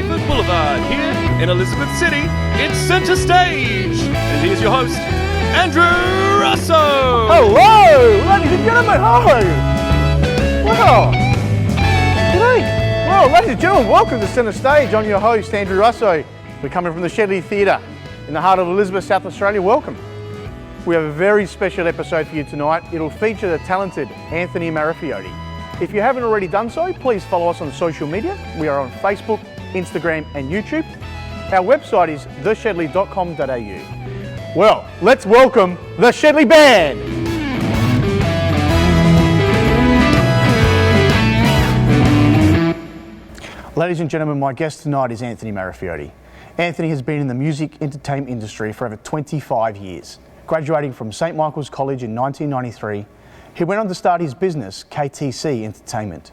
Seafood Boulevard here in Elizabeth City. It's Centre Stage. And here's your host, Andrew Russo. Hello, ladies and gentlemen, how are you? Wow. G'day. Well, ladies and gentlemen, welcome to Centre Stage. I'm your host, Andrew Russo. We're coming from the Shedley Theatre in the heart of Elizabeth, South Australia. Welcome. We have a very special episode for you tonight. It'll feature the talented Anthony Melchiorri. If you haven't already done so, please follow us on social media. We are on Facebook, Instagram and YouTube. Our website is theshedley.com.au. Well, let's welcome the Shedley Band. Ladies and gentlemen, my guest tonight is Anthony Melchiorri. Anthony has been in the music entertainment industry for over 25 years. Graduating from St Michael's College in 1993, he went on to start his business, KTC Entertainment.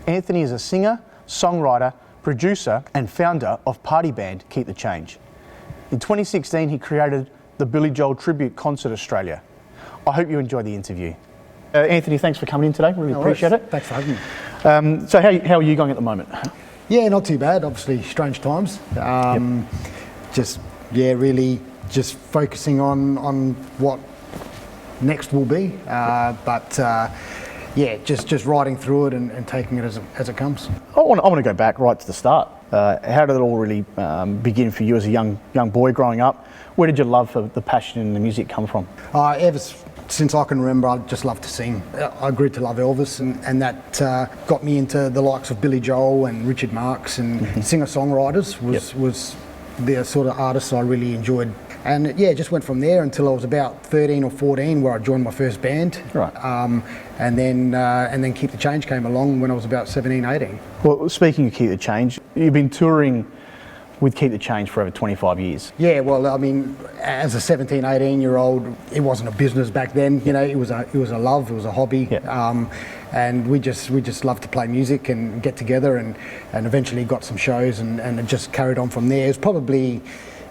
Anthony is a singer, songwriter, producer and founder of party band Keep the Change. In 2016, he created the Billy Joel Tribute Concert Australia. I hope you enjoyed the interview. Anthony, thanks for coming in today. Really appreciate it. Thanks for having me. So how are you going at the moment? Yeah, not too bad. Obviously, strange times. Really just focusing on what next will be. Just riding through it and taking it as it comes. I want to go back right to the start. How did it all really begin for you as a young boy growing up? Where did your love for the passion in the music come from? Ever since I can remember, I just loved to sing. I grew to love Elvis, and that got me into the likes of Billy Joel and Richard Marx and singer-songwriters was the sort of artists I really enjoyed. And it just went from there until I was about 13 or 14, where I joined my first band. Right. And then Keep the Change came along when I was about 17, 18. Well, speaking of Keep the Change, you've been touring with Keep the Change for over 25 years. Yeah, well, I mean, as a 17, 18-year-old, it wasn't a business back then. You know, it was a love, it was a hobby. Yeah. And we just loved to play music and get together and eventually got some shows and it just carried on from there. It was probably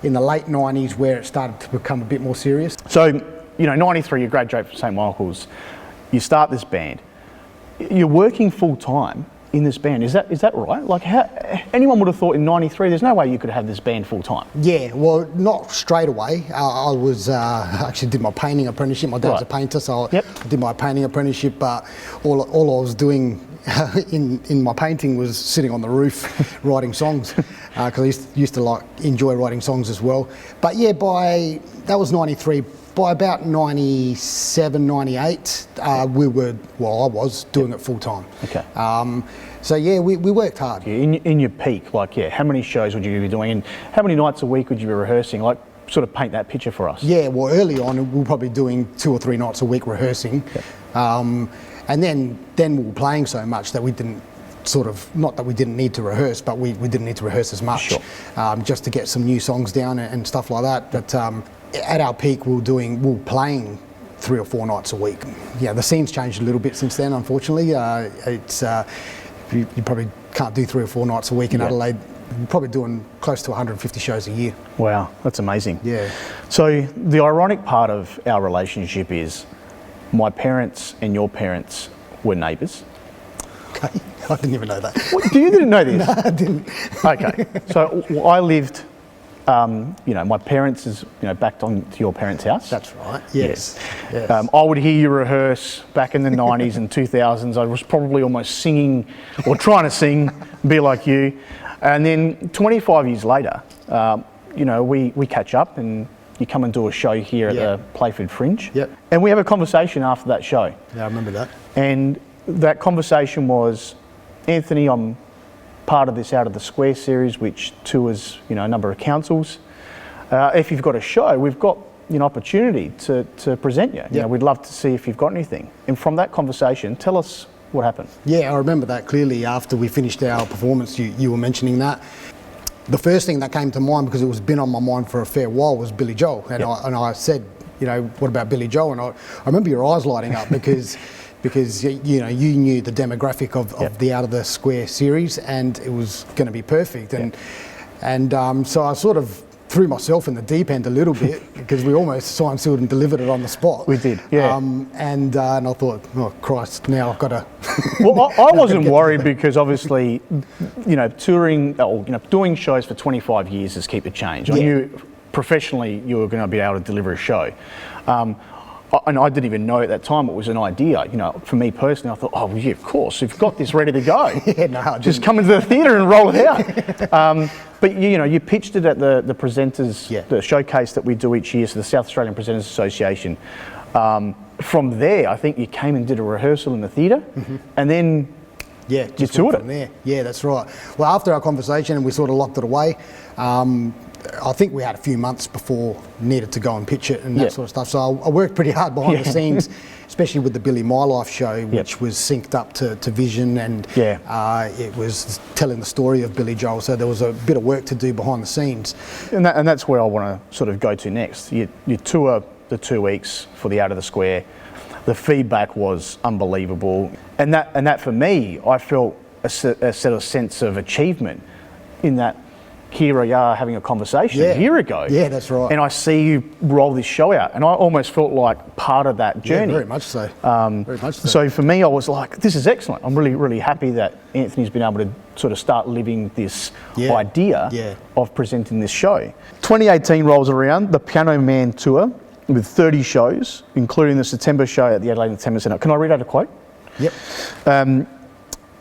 in the late 90s where it started to become a bit more serious. So, 93, you graduate from St Michael's, you start this band. You're working full time in this band, is that right? Like, anyone would have thought in 93, there's no way you could have this band full time. Yeah, well, not straight away. I was actually did my painting apprenticeship. My dad's a painter, so I did my painting apprenticeship, but all I was doing in my painting was sitting on the roof writing songs, because I used to enjoy writing songs as well. But yeah, that was 93. By about 97, 98, I was doing it full time. Okay. So yeah, we worked hard. In your peak, how many shows would you be doing and how many nights a week would you be rehearsing? Like, sort of paint that picture for us. Yeah, well, early on we were probably doing 2 or 3 nights a week rehearsing. And then we were playing so much that we didn't not that we didn't need to rehearse, but we didn't need to rehearse as much. Sure. Just to get some new songs down and stuff like that. But at our peak, we were playing 3 or 4 nights a week. Yeah, the scene's changed a little bit since then, unfortunately. You probably can't do 3 or 4 nights a week in Adelaide. We're probably doing close to 150 shows a year. Wow, that's amazing. Yeah. So the ironic part of our relationship is my parents and your parents were neighbours. Okay, I didn't even know that. What, you didn't know this? No, I didn't. Okay, so I lived, my parents is, backed onto your parents' house. That's right, yes. I would hear you rehearse back in the 90s and 2000s. I was probably almost singing or trying to sing, be like you. And then 25 years later, we catch up and you come and do a show here at the Playford Fringe. Yep. And we have a conversation after that show. Yeah, I remember that. And that conversation was, Anthony, I'm part of this Out of the Square series, which tours, a number of councils. If you've got a show, we've got an opportunity to present you. Yep. We'd love to see if you've got anything. And from that conversation, tell us what happened. Yeah, I remember that clearly. After we finished our performance, you were mentioning that. The first ththing that came to mind, because it was been on my mind for a fair while, was Billy Joel. And I said, what about Billy Joel? And I remember your eyes lighting up because you knew the demographic of the Out of the Square series, and it was going to be perfect. And so I sort of threw myself in the deep end a little bit because we almost signed, sealed and delivered it on the spot. We did, yeah. And I thought, oh Christ, now I've got to Well, I wasn't worried because obviously, touring or doing shows for 25 years is keep the change. I knew professionally you were going to be able to deliver a show. And I didn't even know at that time it was an idea. For me personally, I thought, oh, yeah, of course, you've got this ready to go. Just come into the theatre and roll it out. But you pitched it at the presenters, the showcase that we do each year, so the South Australian Presenters Association. From there, I think you came and did a rehearsal in the theatre, and then you toured it. There. Yeah, that's right. Well, after our conversation, and we sort of locked it away. I think we had a few months before needed to go and pitch it and that sort of stuff. So I worked pretty hard behind the scenes, especially with the Billy My Life show, which was synced up to Vision, and it was telling the story of Billy Joel. So there was a bit of work to do behind the scenes. And that's where I want to sort of go to next. You tour the 2 weeks for the Out of the Square. The feedback was unbelievable. And that for me, I felt a sense of achievement in that. Here we are having a conversation a year ago. Yeah, that's right. And I see you roll this show out, and I almost felt like part of that journey. Yeah, very much so. Very much so. So for me, I was like, this is excellent. I'm really, really happy that Anthony's been able to sort of start living this idea of presenting this show. 2018 rolls around, the Piano Man Tour with 30 shows, including the September show at the Adelaide Entertainment Centre. Can I read out a quote? Yep.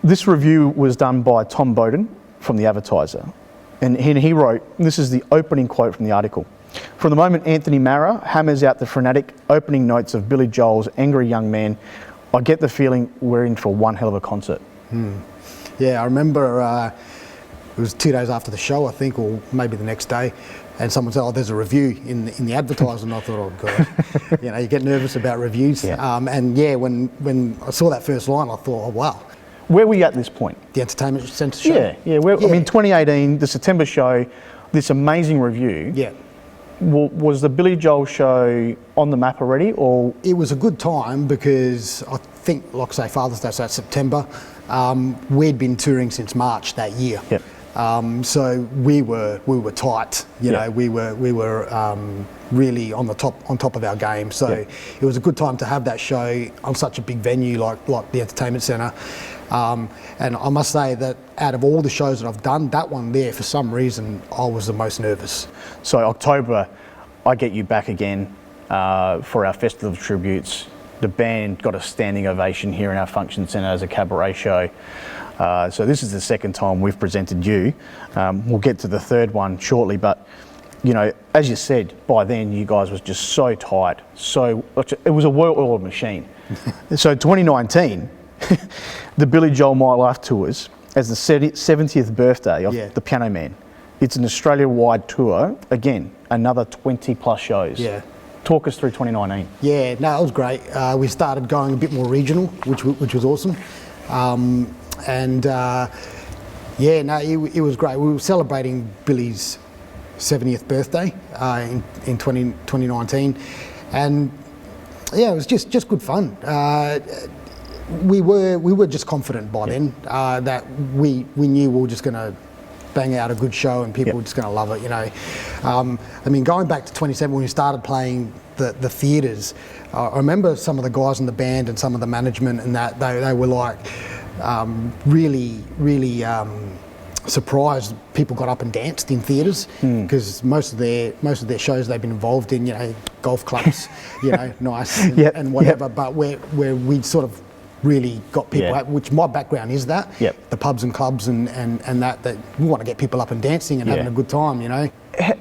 This review was done by Tom Bowden from The Advertiser. And he wrote, this is the opening quote from the article. From the moment Anthony Marra hammers out the frenetic opening notes of Billy Joel's Angry Young Man, I get the feeling we're in for one hell of a concert. Yeah, I remember it was 2 days after the show, I think, or maybe the next day, and someone said, oh, there's a review in the Advertiser, and I thought, oh God, you get nervous about reviews. When I saw that first line, I thought, oh wow. Where were you at this point? The Entertainment Centre show? Yeah. I mean, 2018, the September show, this amazing review. Yeah. Was the Billy Joel show on the map already, or? It was a good time because I think, like I say, Father's Day, so that's September. We'd been touring since March that year. Yep. So we were tight. We were really on top of our game. So it was a good time to have that show on such a big venue like the Entertainment Centre. And I must say that out of all the shows that I've done, that one there, for some reason, I was the most nervous. So October, I get you back again for our Festival of Tributes. The band got a standing ovation here in our function centre as a cabaret show. So this is the second time we've presented you. We'll get to the third one shortly, but as you said, by then you guys was just so tight, it was a well-oiled machine. So 2019, the Billy Joel My Life tours as the 70th birthday of the Piano Man. It's an Australia-wide tour, again, another 20 plus shows. Yeah. Talk us through 2019. Yeah, no, it was great. We started going a bit more regional, which was awesome. It was great. We were celebrating Billy's 70th birthday in 2019, and it was just good fun. We were just confident by then that we knew we were just going to bang out a good show and people were just going to love it. Going back to 2017 when we started playing the theatres, I remember some of the guys in the band and some of the management and that they were like really surprised people got up and danced in theatres because most of their shows they've been involved in, golf clubs, nice and whatever. But where we'd sort of really got people out, which my background is that, the pubs and clubs and that we want to get people up and dancing and having a good time,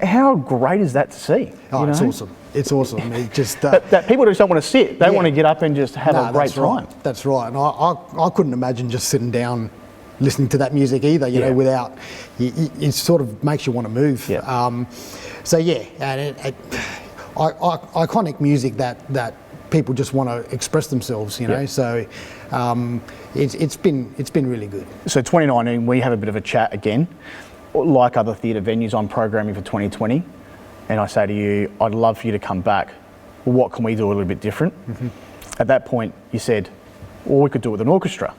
How great is that to see? Oh, it's awesome. It's awesome. It just that people just don't want to sit. They want to get up and just have a great time. That's right. And I couldn't imagine just sitting down listening to that music either, without, it sort of makes you want to move. And iconic music that people just want to express themselves, So it's been really good. So 2019, we have a bit of a chat again. Like other theatre venues, I'm programming for 2020, and I say to you, I'd love for you to come back. Well, what can we do a little bit different? At that point, you said, well, we could do it with an orchestra.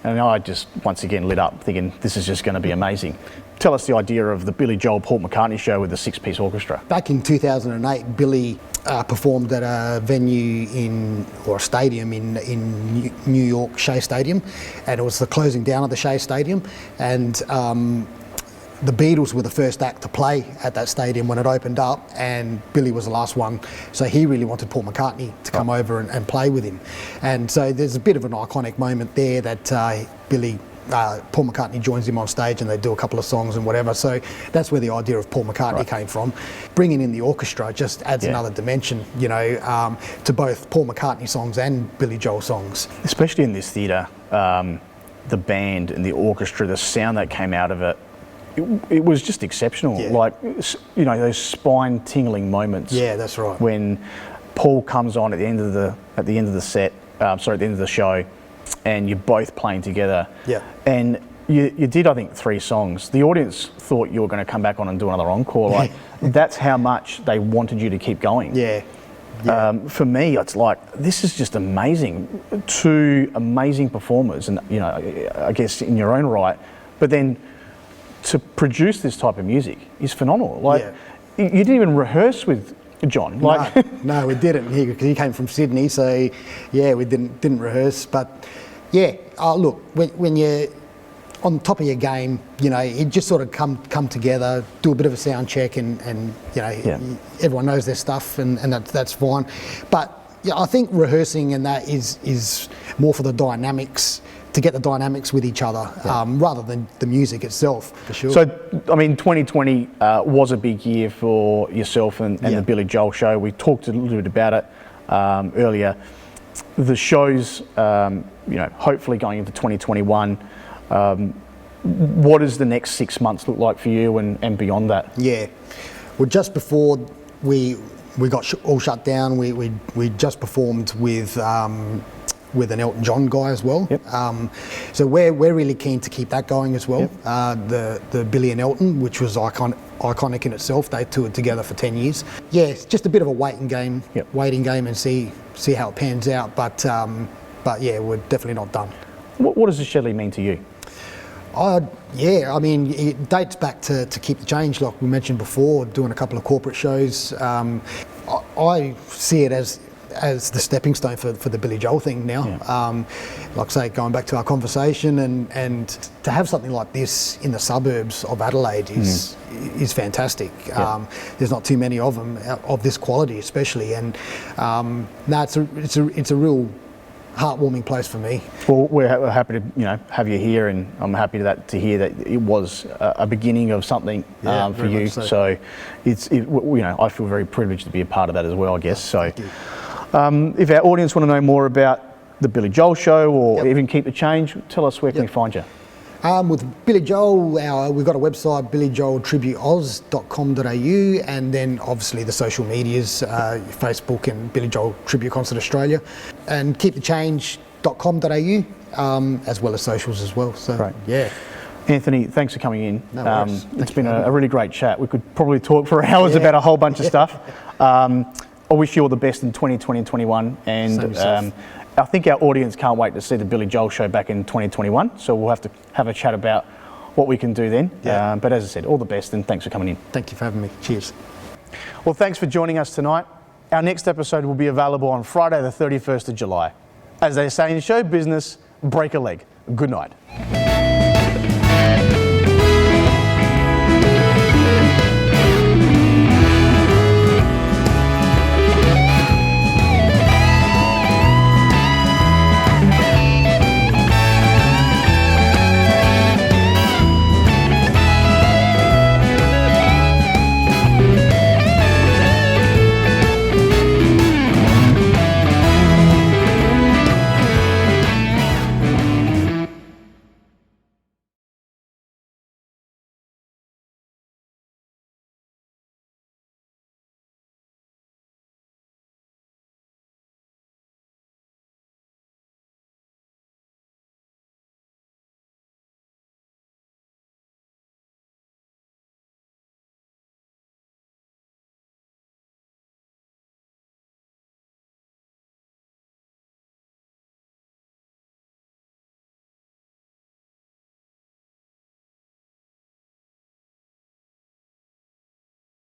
And I just once again lit up thinking this is just going to be amazing. Tell us the idea of the Billy Joel Paul McCartney show with the 6-piece orchestra. Back in 2008, Billy performed at a venue or a stadium in New York, Shea Stadium, and it was the closing down of the Shea Stadium, and the Beatles were the first act to play at that stadium when it opened up, and Billy was the last one. So he really wanted Paul McCartney to come over and play with him. And so there's a bit of an iconic moment there that Paul McCartney joins him on stage and they do a couple of songs and whatever. So that's where the idea of Paul McCartney came from. Bringing in the orchestra just adds another dimension, to both Paul McCartney songs and Billy Joel songs. Especially in this theatre, the band and the orchestra, the sound that came out of it, it was just exceptional. Yeah. Like, those spine-tingling moments. Yeah, that's right. When Paul comes on at the end of the set, at the end of the show, and you're both playing together. Yeah. And you did, I think, 3 songs. The audience thought you were going to come back on and do another encore. Like, that's how much they wanted you to keep going. Yeah. For me, it's like, this is just amazing. 2 amazing performers, and I guess in your own right. But then to produce this type of music is phenomenal. Like, you didn't even rehearse with John. Like, no, we didn't. He came from Sydney, so yeah, we didn't rehearse. But yeah, look, when you're on top of your game, it just sort of come together, do a bit of a sound check, and everyone knows their stuff, and that's fine. But yeah, I think rehearsing and that is more for the dynamics, to get the dynamics with each other, rather than the music itself, for sure. So, 2020 was a big year for yourself and the Billy Joel show. We talked a little bit about it earlier. The show's, hopefully going into 2021. What does the next 6 months look like for you and beyond that? Yeah, well, just before we got all shut down, we just performed with an Elton John guy as well. Yep. So we're really keen to keep that going as well. Yep. The Billy and Elton, which was iconic in itself. They toured together for 10 years. Yeah, it's just a bit of a waiting game and see how it pans out. But yeah, we're definitely not done. What does the Shedley mean to you? It dates back to Keep the Change, like we mentioned before, doing a couple of corporate shows. I see it as the stepping stone for the Billy Joel thing now. Yeah. Like I say, going back to our conversation, and to have something like this in the suburbs of Adelaide is fantastic. Yeah. There's not too many of them of this quality, especially, and it's a real heartwarming place for me. Well, we're happy to have you here, and I'm happy to hear that it was a beginning of something for you. So I feel very privileged to be a part of that as well, I guess. So. If our audience want to know more about the Billy Joel show or even Keep the Change, tell us where can we find you? With Billy Joel, we've got a website, billyjoeltributeoz.com.au, and then obviously the social medias, Facebook and Billy Joel Tribute Concert Australia, and keepthechange.com.au, as well as socials as well. So, great. Yeah. Anthony, thanks for coming in. No worries. It's been a really great chat. We could probably talk for hours about a whole bunch of stuff. I wish you all the best in 2020 and 21, and I think our audience can't wait to see the Billy Joel show back in 2021, so we'll have to have a chat about what we can do then. Yeah. But as I said, all the best, and thanks for coming in. Thank you for having me. Cheers. Well, thanks for joining us tonight. Our next episode will be available on Friday the 31st of July. As they say in show business, break a leg. Good night.